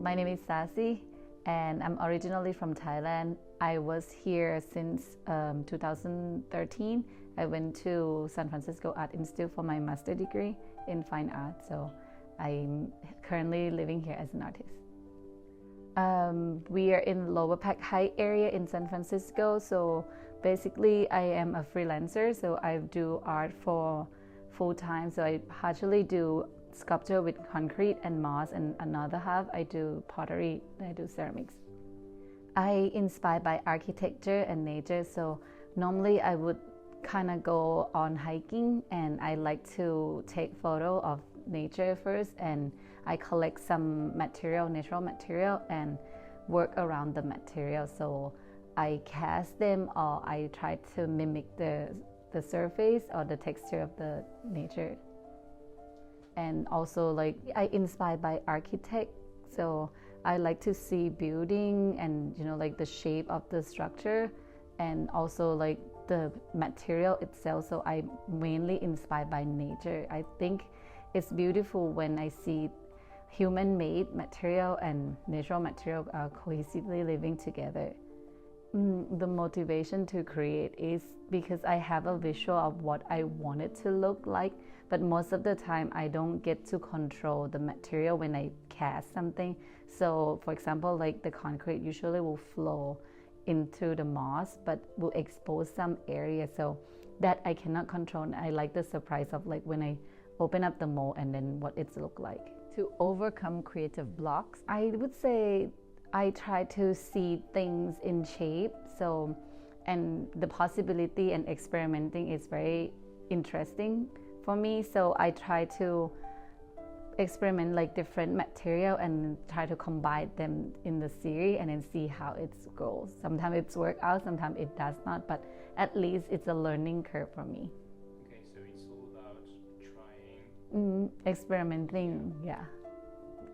My name is Sasi, and I'm originally from Thailand. I was here since 2013. I went to San Francisco Art Institute for my master's degree in fine art, so I'm currently living here as an artist. We are in Lower Pac Heights area in San Francisco, so basically I am a freelancer, so I do art for full time. So I partially do sculpture with concrete and moss, and another half I do pottery, I do ceramics. I inspired by architecture and nature, so normally I would kind of go on hiking and I like to take photo of nature first, and I collect some material, natural material, and work around the material. So I cast them, or I try to mimic the surface or the texture of the nature. And also, like, I inspired by architect, so I like to see building and like the shape of the structure, and also like the material itself. So I mainly inspired by nature. I think it's beautiful when I see human-made material and natural material are cohesively living together. The motivation to create is because I have a visual of what I want it to look like, but most of the time I don't get to control the material when I cast something. So for example, like the concrete usually will flow into the moss but will expose some area, so that I cannot control. And I like the surprise of like when I open up the mold and then what it's look like. To overcome creative blocks, I would say I try to see things in shape, so, and the possibility and experimenting is very interesting for me. So I try to experiment like different material and try to combine them in the series and then see how it goes. Sometimes it's work out, sometimes it does not, but at least it's a learning curve for me. Okay, so it's all about trying. Experimenting, yeah.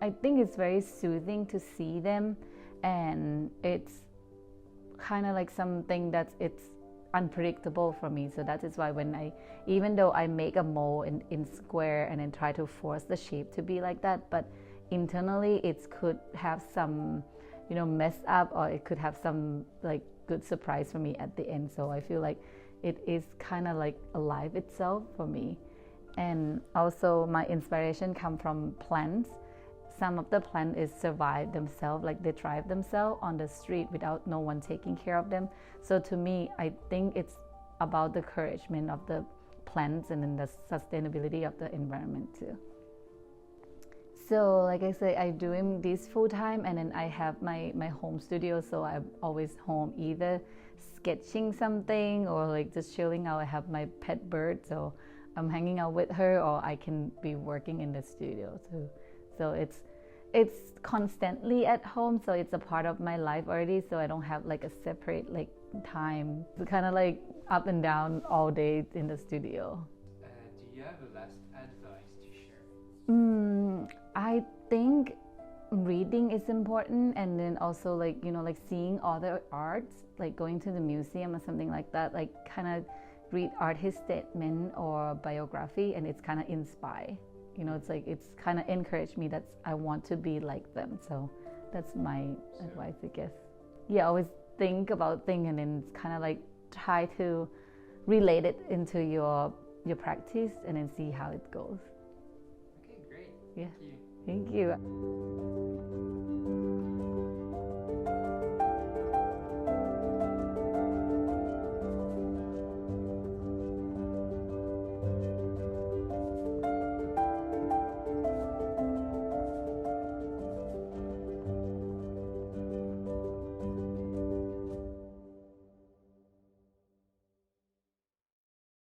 I think it's very soothing to see them, and it's kind of like something that's it's unpredictable for me. So that is why when even though I make a mold in square and then try to force the shape to be like that, but internally it could have some mess up, or it could have some like good surprise for me at the end. So I feel like it is kind of like alive itself for me. And also my inspiration come from plants. Some of the plants is survive themselves, like they thrive themselves on the street without no one taking care of them. So to me, I think it's about the encouragement of the plants and then the sustainability of the environment too. So like I say, I'm doing this full time, and then I have my home studio, so I'm always home either sketching something or like just chilling out. I have my pet bird, so I'm hanging out with her, or I can be working in the studio too. So it's constantly at home, so it's a part of my life already, so I don't have like a separate like time. It's kind of like up and down all day in the studio. Do you have a last advice to share? I think reading is important, and then also like like seeing other arts, like going to the museum or something like that, like kind of read artist statement or biography, and it's kind of inspire. It's like it's kind of encouraged me that I want to be like them. So that's my advice, I guess. Yeah, always think about things and then kind of like try to relate it into your practice and then see how it goes. Okay, great. Yeah. Thank you. Thank you.